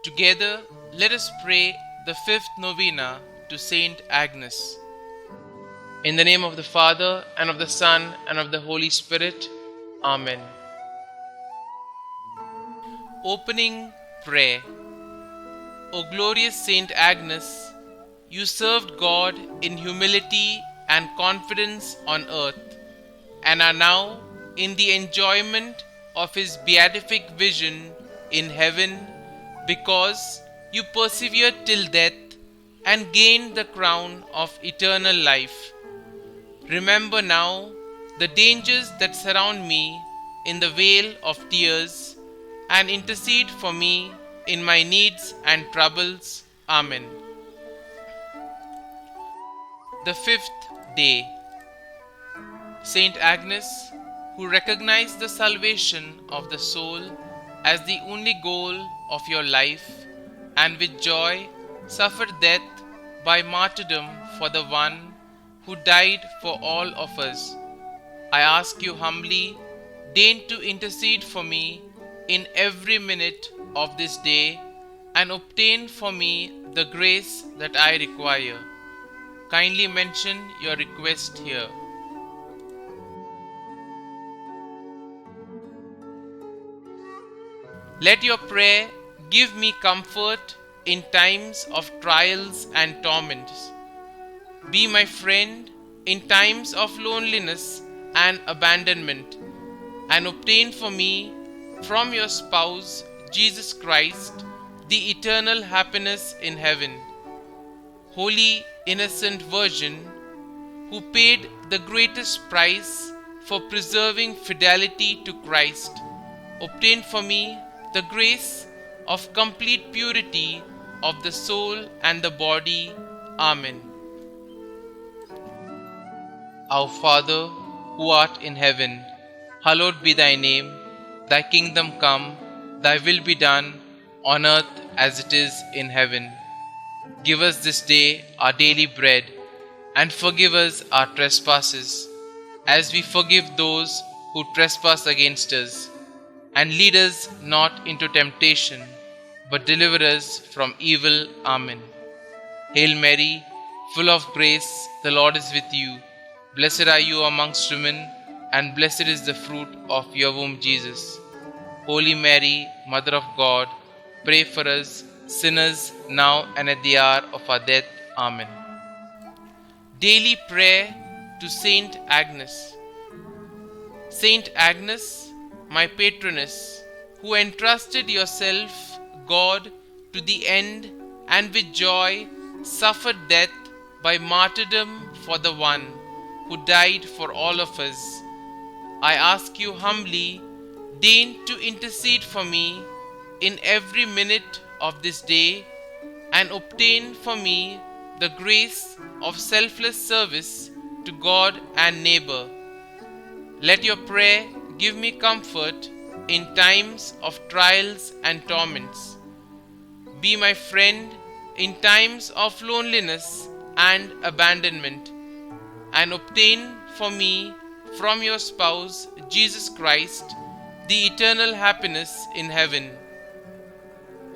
Together, let us pray the fifth novena to St Agnes. In the name of the Father, and of the Son, and of the Holy Spirit. Amen. Opening Prayer. O glorious St Agnes, you served God in humility and confidence on earth, and are now in the enjoyment of His beatific vision in heaven, because you persevered till death and gained the crown of eternal life. Remember now the dangers that surround me in the vale of tears, and intercede for me in my needs and troubles. Amen. The fifth day. St Agnes, who recognized the salvation of the soul as the only goal of your life, and with joy suffered death by martyrdom for the one who died for all of us, I ask you humbly, deign to intercede for me in every minute of this day, and obtain for me the grace that I require. Kindly mention your request here. Let your prayer give me comfort in times of trials and torments. Be my friend in times of loneliness and abandonment, and obtain for me from your spouse, Jesus Christ, the eternal happiness in heaven. Holy Innocent Virgin, who paid the greatest price for preserving fidelity to Christ, obtain for me the grace of complete purity of the soul and the body. Amen. Our Father, who art in heaven, hallowed be thy name. Thy kingdom come, thy will be done, on earth as it is in heaven. Give us this day our daily bread, and forgive us our trespasses, as we forgive those who trespass against us. And lead us not into temptation, but deliver us from evil. Amen. Hail Mary, full of grace, the Lord is with you. Blessed are you amongst women, and blessed is the fruit of your womb, Jesus. Holy Mary, Mother of God, pray for us sinners, now and at the hour of our death. Amen. Daily Prayer to St Agnes. St Agnes, my patroness, who entrusted yourself, God, to the end, and with joy suffered death by martyrdom for the one who died for all of us, I ask you humbly, deign to intercede for me in every minute of this day, and obtain for me the grace of selfless service to God and neighbor. Let your prayer give me comfort in times of trials and torments. Be my friend in times of loneliness and abandonment, and obtain for me from your spouse, Jesus Christ, the eternal happiness in heaven.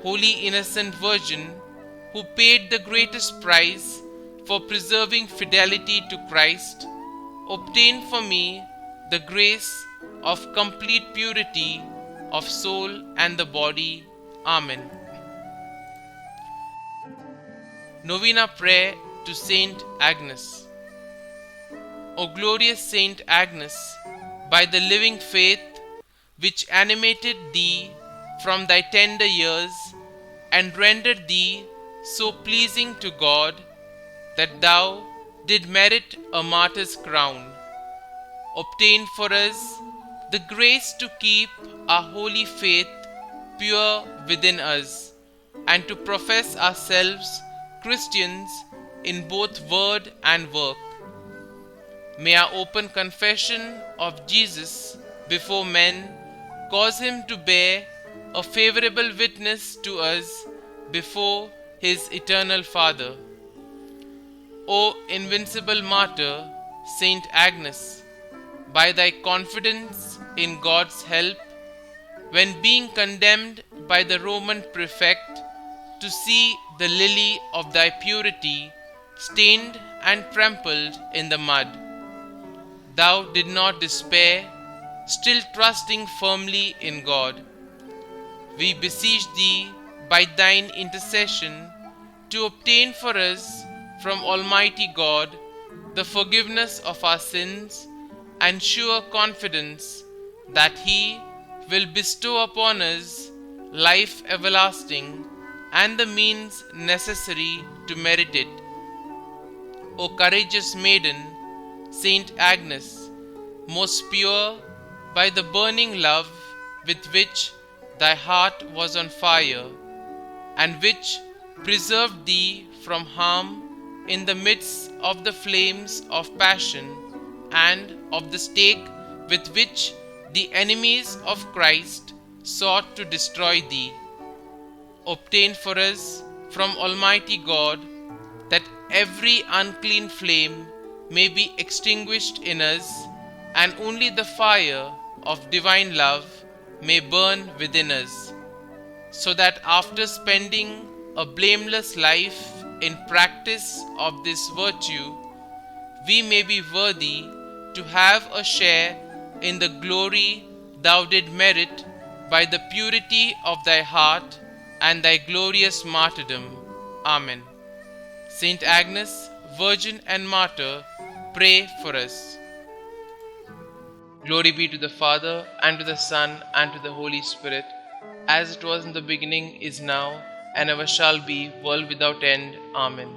Holy Innocent Virgin, who paid the greatest price for preserving fidelity to Christ, obtain for me the grace of complete purity of soul and the body. Amen. Novena Prayer to St Agnes. O glorious St Agnes, by the living faith which animated thee from thy tender years, and rendered thee so pleasing to God, that thou did merit a martyr's crown, obtain for us the grace to keep our holy faith pure within us, and to profess ourselves Christians in both word and work. May our open confession of Jesus before men cause him to bear a favorable witness to us before his eternal Father. O invincible martyr, St Agnes, by thy confidence in God's help, when being condemned by the Roman prefect to see the lily of thy purity stained and trampled in the mud. Thou did not despair, still trusting firmly in God. We beseech thee by thine intercession to obtain for us from Almighty God the forgiveness of our sins and sure confidence that He will bestow upon us life everlasting and the means necessary to merit it. O courageous maiden, St Agnes, most pure by the burning love with which thy heart was on fire, and which preserved thee from harm in the midst of the flames of passion and of the stake with which the enemies of Christ sought to destroy thee. Obtain for us from Almighty God that every unclean flame may be extinguished in us, and only the fire of divine love may burn within us, so that after spending a blameless life in practice of this virtue, we may be worthy to have a share in the glory thou did merit by the purity of thy heart and thy glorious martyrdom. Amen. St. Agnes, Virgin and Martyr, pray for us. Glory be to the Father, and to the Son, and to the Holy Spirit, as it was in the beginning, is now, and ever shall be, world without end. Amen.